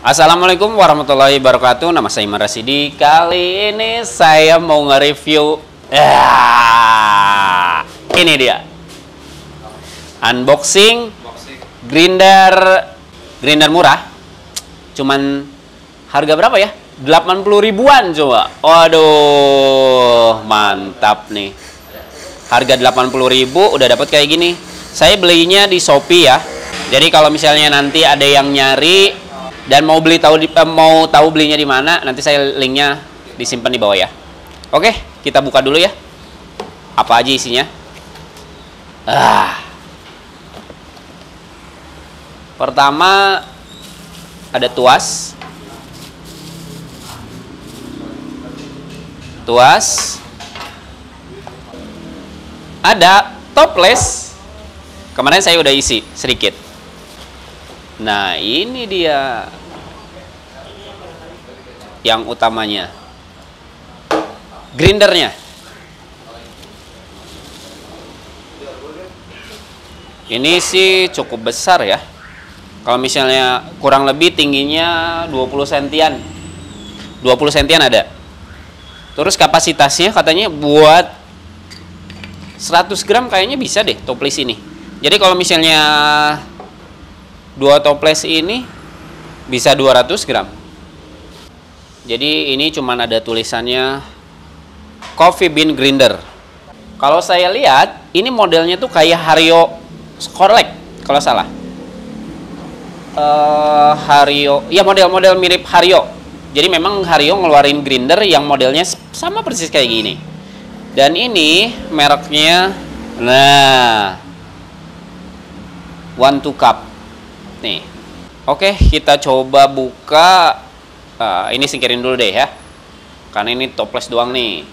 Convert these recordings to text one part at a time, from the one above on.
Assalamualaikum warahmatullahi wabarakatuh. Nama saya Imam Rasidi. Kali ini saya mau nge-review ini dia. Unboxing grinder murah. Cuman harga berapa ya? 80 ribuan coba. Waduh, mantap nih. Harga 80.000 udah dapat kayak gini. Saya belinya di Shopee ya. Jadi kalau misalnya nanti ada yang nyari dan mau tahu belinya di mana, nanti saya linknya disimpan di bawah ya. Oke, kita buka dulu ya. Apa aja isinya? Pertama ada tuas. Ada toples. Kemarin saya udah isi sedikit. Nah, ini dia yang utamanya. Grindernya. Ini sih cukup besar ya. Kalau misalnya kurang lebih tingginya 20 sentian. 20 sentian ada. Terus kapasitasnya katanya buat 100 gram kayaknya bisa deh toples ini. Jadi kalau misalnya 2 toples ini bisa 200 gram. Jadi ini cuman ada tulisannya Coffee Bean Grinder. Kalau saya lihat ini modelnya tuh kayak Hario Skorlek kalau salah. Hario, ya model-model mirip Hario. Jadi memang Hario ngeluarin grinder yang modelnya sama persis kayak gini. Dan ini mereknya, nah, One to Cup. Nih, oke, kita coba buka. Ini singkirin dulu deh ya, karena ini toples doang nih.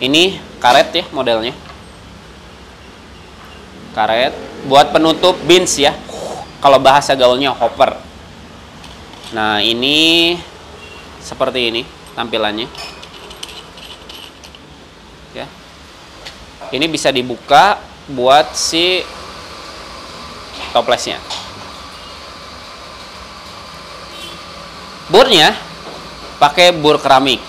Ini karet ya modelnya. Karet buat penutup beans ya. Kalau bahasa gaulnya hopper. Nah, ini seperti ini tampilannya. Ya. Ini bisa dibuka buat si toplesnya. Burnya pakai bur keramik.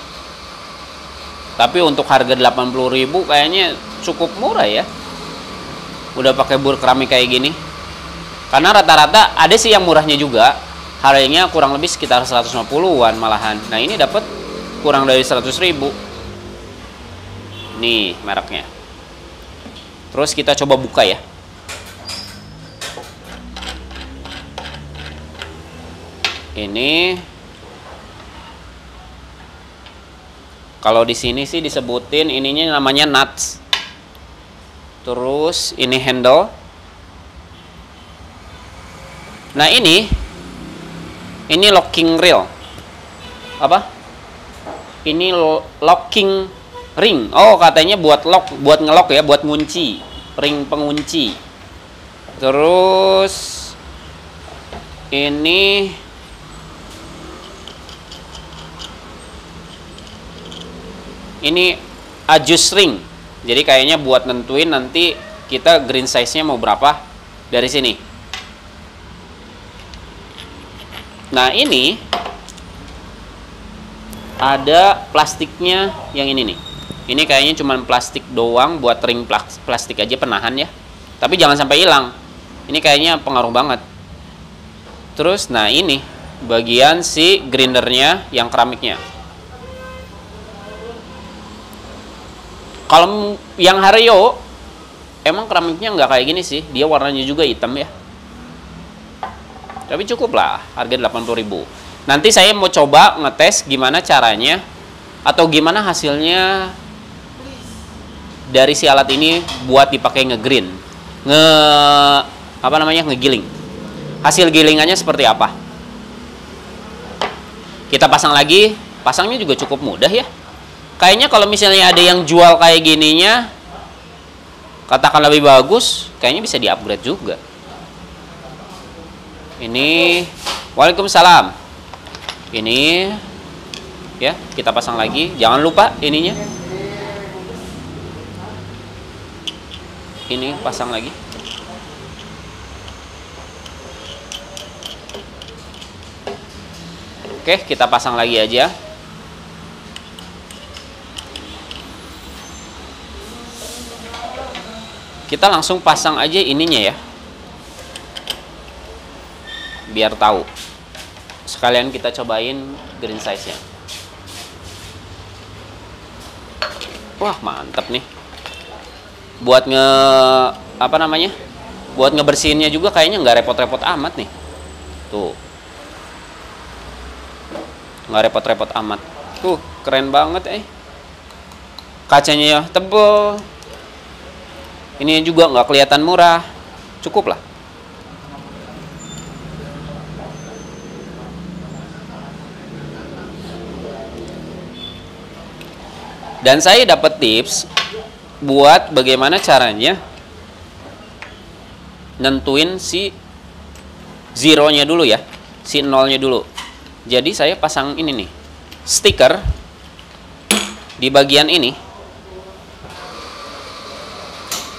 Tapi untuk harga 80.000 kayaknya cukup murah ya. Udah pakai bur keramik kayak gini. Karena rata-rata ada sih yang murahnya juga. Harganya kurang lebih sekitar 150-an malahan. Nah, ini dapat kurang dari 100.000. Nih mereknya. Terus kita coba buka ya. Ini kalau di sini sih disebutin ininya namanya nuts. Terus ini handle. Nah, ini locking reel. Apa? Ini locking ring. Oh, katanya buat lock, buat ngelock ya, buat ngunci, ring pengunci. Terus ini adjust ring. Jadi kayaknya buat nentuin nanti kita green size-nya mau berapa dari sini. Nah, ini ada plastiknya yang ini nih. Ini kayaknya cuma plastik doang buat ring plastik aja penahan ya. Tapi jangan sampai hilang. Ini kayaknya pengaruh banget. Terus, nah ini bagian si grindernya yang keramiknya. Kalau yang Hario emang keramiknya nggak kayak gini sih, dia warnanya juga hitam ya. Tapi cukup lah, harga 80.000. Nanti saya mau coba ngetes gimana caranya atau gimana hasilnya dari si alat ini buat dipakai ngegreen, ngegiling. Hasil gilingannya seperti apa? Kita pasang lagi, pasangnya juga cukup mudah ya. Kayaknya kalau misalnya ada yang jual kayak gininya, katakan lebih bagus, kayaknya bisa di-upgrade juga. Ini, waalaikumsalam. Ini, ya, kita pasang lagi. Jangan lupa ininya. Ini pasang lagi. Oke, kita pasang lagi aja. Kita langsung pasang aja ininya ya, biar tahu. Sekalian kita cobain green size-nya. Wah, mantep nih. Buat buat ngebersihinnya juga kayaknya nggak repot-repot amat nih. Tuh. Nggak repot-repot amat. Tuh, keren banget Kacanya ya tebel. Ini juga nggak kelihatan murah. Cukup lah. Dan saya dapat tips buat bagaimana caranya nentuin si zeronya dulu ya, si nolnya dulu. Jadi saya pasang ini nih, stiker di bagian ini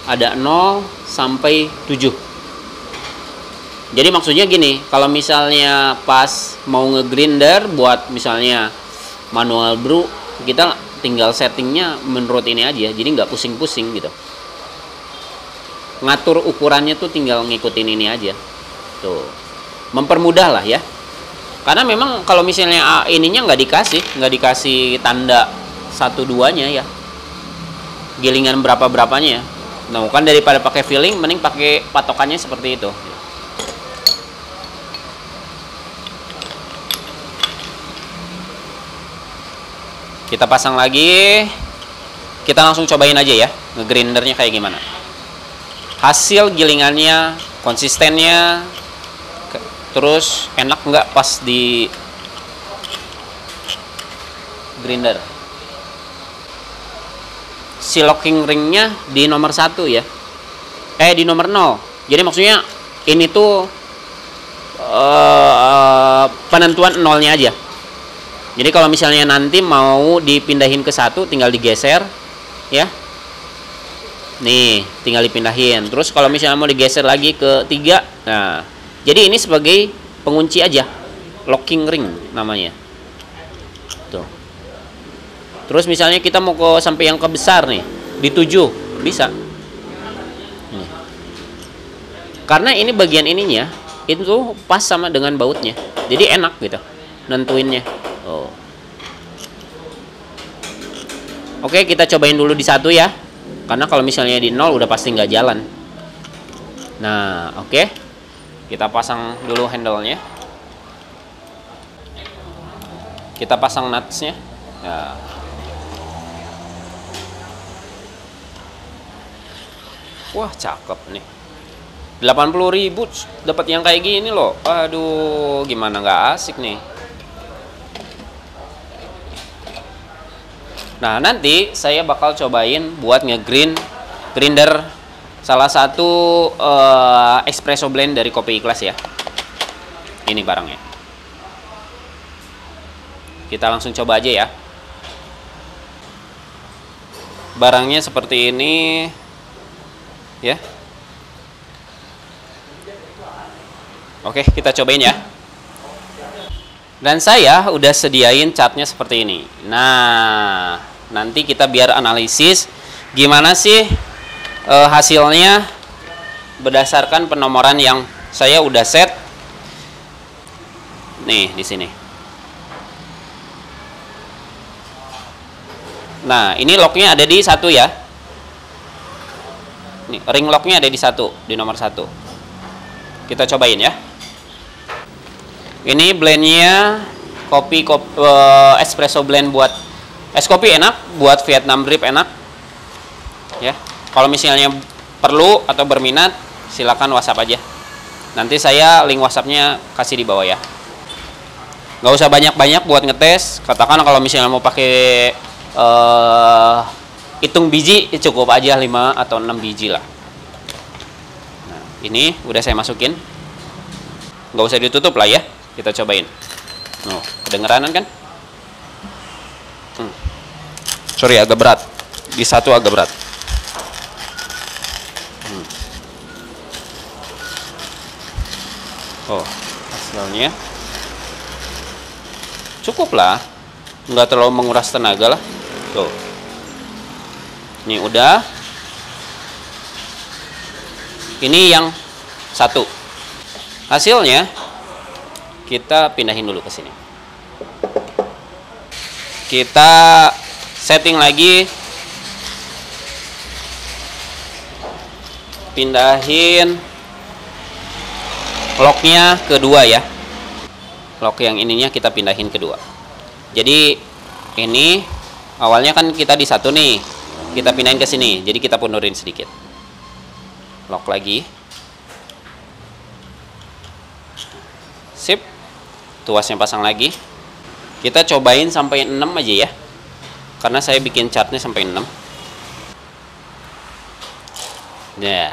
ada 0 sampai 7. Jadi maksudnya gini, kalau misalnya pas mau nge-grinder buat misalnya manual brew, kita tinggal settingnya menurut ini aja, jadi nggak pusing-pusing gitu. Ngatur ukurannya tuh tinggal ngikutin ini aja. Tuh, mempermudah lah ya. Karena memang kalau misalnya ininya nggak dikasih tanda 1-2-nya ya, gilingan berapa-berapanya ya. Nah, kan daripada pakai filling, mending pakai patokannya seperti itu. Kita pasang lagi. Kita langsung cobain aja ya, ngegrindernya kayak gimana. Hasil gilingannya, konsistennya, terus enak nggak pas di grinder. Si locking ringnya di nomor 1 ya, di nomor 0. Jadi maksudnya ini tuh penentuan nolnya aja. Jadi kalau misalnya nanti mau dipindahin ke 1, tinggal digeser ya, nih tinggal dipindahin. Terus kalau misalnya mau digeser lagi ke 3, nah jadi ini sebagai pengunci aja, locking ring namanya tuh. Terus misalnya kita mau ke sampai yang ke besar nih, di 7 bisa. Nih. Karena ini bagian ininya itu pas sama dengan bautnya, jadi enak gitu nentuinnya. Oh. Oke, kita cobain dulu di 1 ya, karena kalau misalnya di 0 udah pasti nggak jalan. Nah, oke, kita pasang dulu handle-nya, kita pasang nuts-nya. Nah. Wah, cakep nih. 80.000 dapat yang kayak gini loh. Aduh, gimana nggak asik nih. Nah, nanti saya bakal cobain buat grinder salah satu espresso blend dari Kopi Ikhlas ya. Ini barangnya. Kita langsung coba aja ya. Barangnya seperti ini. Ya. Oke, kita cobain ya. Dan saya udah sediain catnya seperti ini. Nah, nanti kita biar analisis gimana sih hasilnya berdasarkan penomoran yang saya udah set. Nih, di sini. Nah, ini locknya ada di 1 ya. Nih, ring locknya ada di 1, di nomor 1. Kita cobain ya. Ini blendnya espresso blend buat es kopi enak, buat Vietnam drip enak. Ya, kalau misalnya perlu atau berminat, silakan WhatsApp aja. Nanti saya link WhatsAppnya kasih di bawah ya. Nggak usah banyak-banyak buat ngetes. Katakan kalau misalnya mau pakai hitung biji, cukup aja 5 atau 6 biji lah. Nah, ini udah saya masukin. Nggak usah ditutup lah ya. Kita cobain. Oh, kedengeran kan? Sorry, agak berat. Di 1 agak berat. Oh, hasilnya. cukup lah, nggak terlalu menguras tenaga lah. Tuh, ini udah. Ini yang satu. Hasilnya kita pindahin dulu ke sini. Kita setting lagi, pindahin locknya kedua ya. Lock yang ininya kita pindahin kedua. Jadi ini awalnya kan kita di satu nih, kita pindahin ke sini. Jadi kita mundurin sedikit. Lock lagi. Sip. Tuasnya pasang lagi. Kita cobain sampai 6 aja ya. Karena saya bikin chartnya sampai 6. Nah,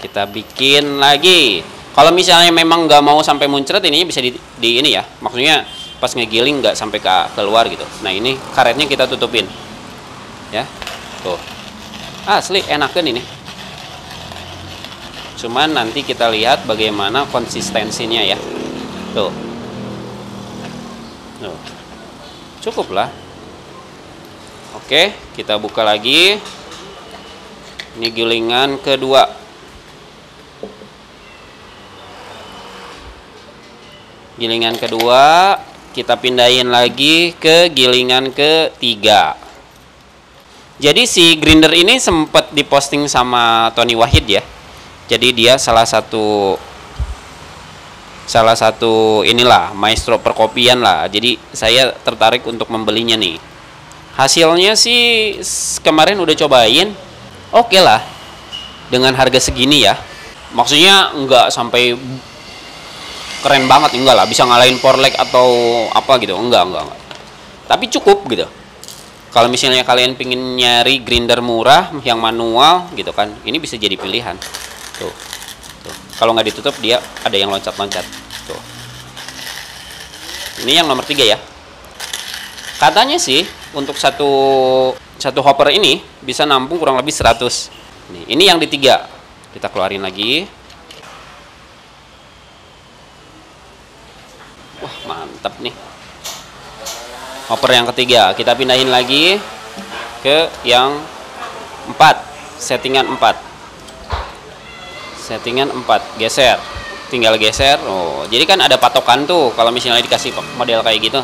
kita bikin lagi. Kalau misalnya memang nggak mau sampai muncrat, ininya bisa di ini ya. Maksudnya pas ngegiling nggak sampai keluar gitu. Nah, ini karetnya kita tutupin. Ya. Tuh. Asli enakan ini. Cuman nanti kita lihat bagaimana konsistensinya ya. Tuh. Tuh. Cukup lah. Oke, kita buka lagi. Ini gilingan kedua. Gilingan kedua, kita pindahin lagi ke gilingan ketiga. Jadi si grinder ini sempat diposting sama Tony Wahid ya. Jadi dia salah satu inilah maestro perkopian lah. Jadi saya tertarik untuk membelinya nih. Hasilnya sih kemarin udah cobain, oke lah. Dengan harga segini ya. Maksudnya nggak sampai keren banget, enggak lah, bisa ngalahin Porlek atau apa gitu, enggak. Tapi cukup gitu. Kalau misalnya kalian pingin nyari grinder murah yang manual gitu kan, ini bisa jadi pilihan. Tuh. Kalau nggak ditutup dia ada yang loncat-loncat. Tuh. Ini yang nomor 3 ya. Katanya sih untuk satu hopper ini bisa nampung kurang lebih 100. Ini yang di 3. Kita keluarin lagi. Wah, mantap nih. Hopper yang ketiga, kita pindahin lagi ke yang 4. Settingan 4. Settingan 4, geser. Tinggal geser. Oh, jadi kan ada patokan tuh kalau misalnya dikasih model kayak gitu.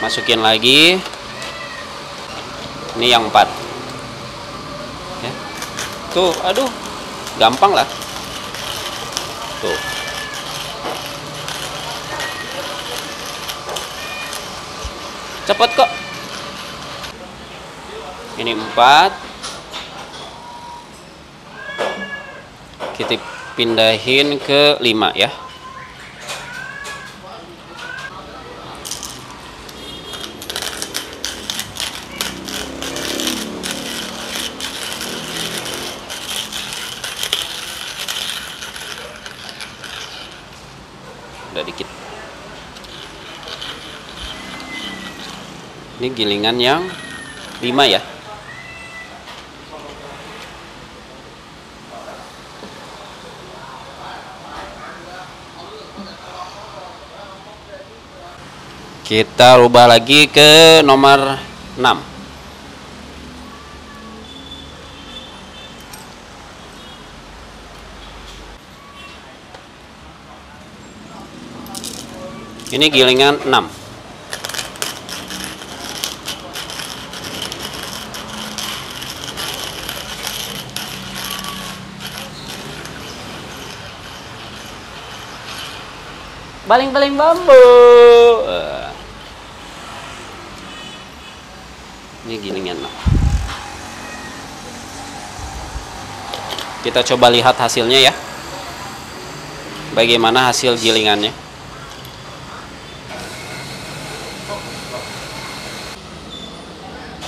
Masukin lagi. Ini yang 4. Ya. Tuh, aduh. Gampang lah. Tuh. Cepet kok. Ini 4. Kita pindahin ke 5 ya. Udah dikit. Ini gilingan yang 5 ya. Kita rubah lagi ke nomor 6. Ini gilingan 6. Baling-baling bambu. Ini gilingan 6. Kita coba lihat hasilnya ya. Bagaimana hasil gilingannya.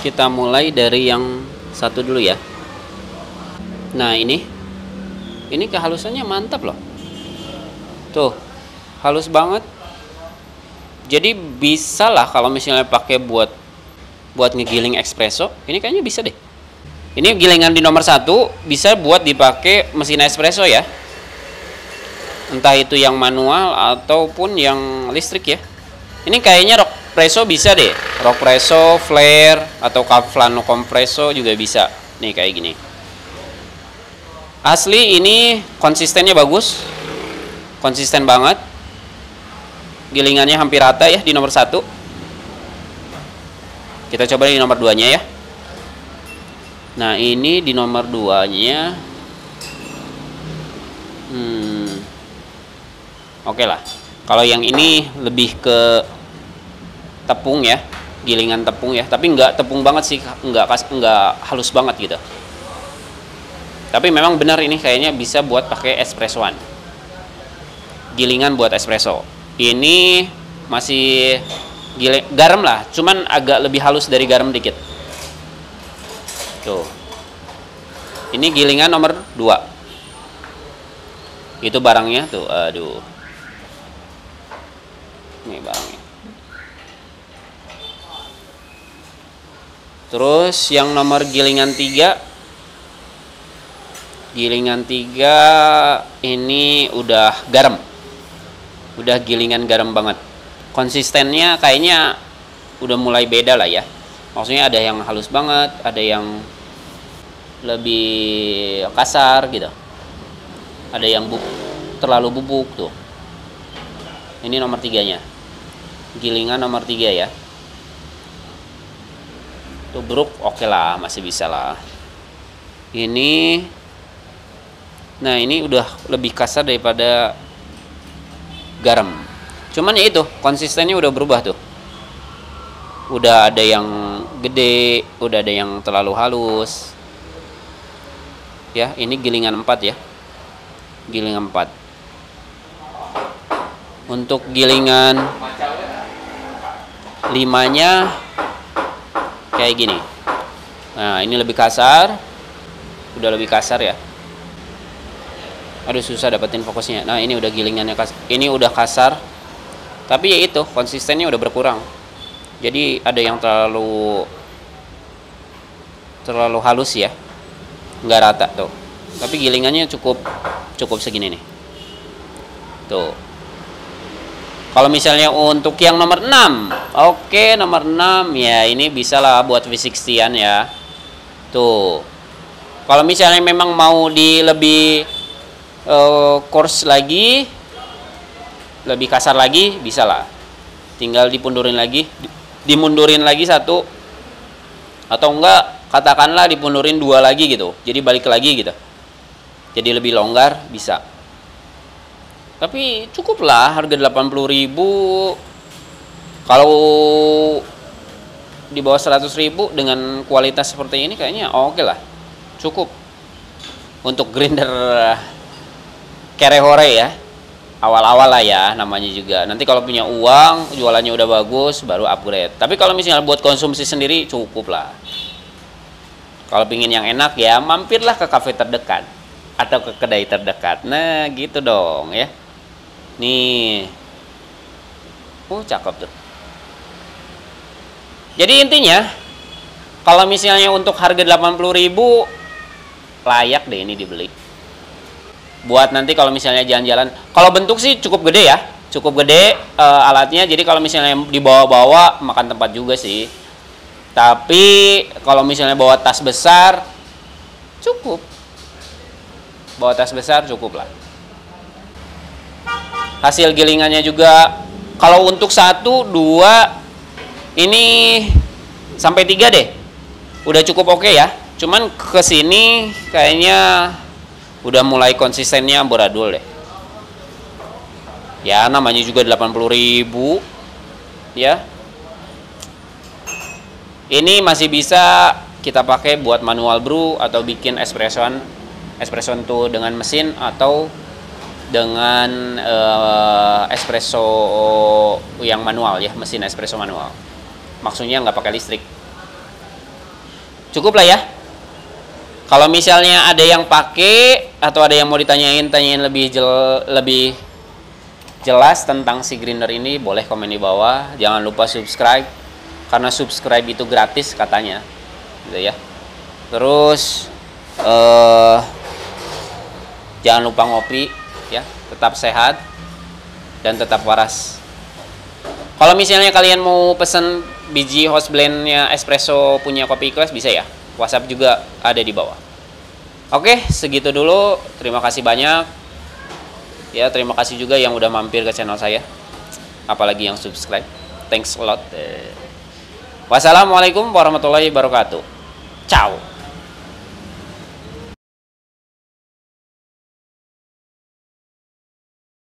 Kita mulai dari yang satu dulu ya. Nah, ini kehalusannya mantap loh. Tuh, halus banget. Jadi bisa lah kalau misalnya pakai buat ngegiling espresso, ini kayaknya bisa deh. Ini gilingan di nomor 1 bisa buat dipakai mesin espresso ya. entah itu yang manual ataupun yang listrik ya. Ini kayaknya Rock Presso bisa deh, Rock Presso, Flare atau Cavallano Compresso juga bisa. Nih kayak gini. Asli ini konsistennya bagus, konsisten banget. Gilingannya hampir rata ya di nomor 1. Kita coba di nomor 2 nya ya. Nah ini di nomor 2 nya oke lah. Kalau yang ini lebih ke tepung ya, gilingan tepung ya, tapi nggak tepung banget sih, nggak halus banget gitu. Tapi memang benar ini kayaknya bisa buat pakai espressoan, gilingan buat espresso. Ini masih garam lah, cuman agak lebih halus dari garam dikit. Tuh, ini gilingan nomor 2. Itu barangnya tuh, aduh, ini barangnya. Terus yang nomor gilingan 3. Gilingan 3 ini udah garam. Udah gilingan garam banget. Konsistennya kayaknya udah mulai beda lah ya. Maksudnya ada yang halus banget, ada yang lebih kasar gitu. Ada yang terlalu bubuk tuh. Ini nomor 3-nya. Gilingan nomor 3 ya. Tubruk oke lah, masih bisa lah. Ini, nah ini udah lebih kasar daripada garam. Cuman ya itu, konsistennya udah berubah tuh. Udah ada yang gede, udah ada yang terlalu halus. Ya, ini gilingan 4 ya. Gilingan 4. Untuk gilingan 5-nya kayak gini. Nah ini lebih kasar, udah lebih kasar ya. Aduh susah dapetin fokusnya. Nah ini udah gilingannya kasar, ini udah kasar, tapi ya itu konsistennya udah berkurang. Jadi ada yang terlalu halus ya, nggak rata tuh. Tapi gilingannya cukup segini nih. Tuh. Kalau misalnya untuk yang nomor 6, oke nomor 6 ya ini bisa lah buat V60-an ya. Tuh. Kalau misalnya memang mau di lebih coarse lagi, lebih kasar lagi, bisa lah. Tinggal dimundurin lagi satu, atau enggak katakanlah dipundurin 2 lagi gitu. Jadi balik lagi gitu. Jadi lebih longgar bisa. Tapi cukup lah harga 80.000. Kalau di bawah 100.000 dengan kualitas seperti ini kayaknya oke lah. Cukup. Untuk grinder Kerehore ya. Awal-awal lah ya namanya juga. Nanti kalau punya uang, jualannya udah bagus, baru upgrade. Tapi kalau misalnya buat konsumsi sendiri cukup lah. Kalau pingin yang enak ya mampirlah ke kafe terdekat atau ke kedai terdekat. Nah gitu dong ya. Nih, cakep tuh. Jadi intinya, kalau misalnya untuk harga 80.000 layak deh ini dibeli. Buat nanti kalau misalnya jalan-jalan. Kalau bentuk sih cukup gede ya, cukup gede alatnya. Jadi kalau misalnya dibawa-bawa makan tempat juga sih. Tapi kalau misalnya bawa tas besar, cukup. Bawa tas besar cukup lah. Hasil gilingannya juga kalau untuk 1, 2 ini sampai 3 deh. Udah cukup oke ya. Cuman kesini kayaknya udah mulai konsistennya amburadul deh. Ya namanya juga 80.000 ya. Ini masih bisa kita pakai buat manual brew atau bikin espressoan tuh dengan mesin atau dengan espresso yang manual ya, mesin espresso manual. Maksudnya nggak pakai listrik. Cukup lah ya. Kalau misalnya ada yang pakai atau ada yang mau tanyain lebih jelas tentang si grinder ini, boleh komen di bawah. Jangan lupa subscribe, karena subscribe itu gratis katanya, gitu ya. Terus jangan lupa ngopi ya, tetap sehat dan tetap waras. Kalau misalnya kalian mau pesen biji house blendnya espresso punya Kopi Ikhlas, bisa ya. WhatsApp juga ada di bawah. Oke, segitu dulu. Terima kasih banyak. Ya, terima kasih juga yang udah mampir ke channel saya. Apalagi yang subscribe. Thanks a lot. Wassalamualaikum warahmatullahi wabarakatuh. Ciao.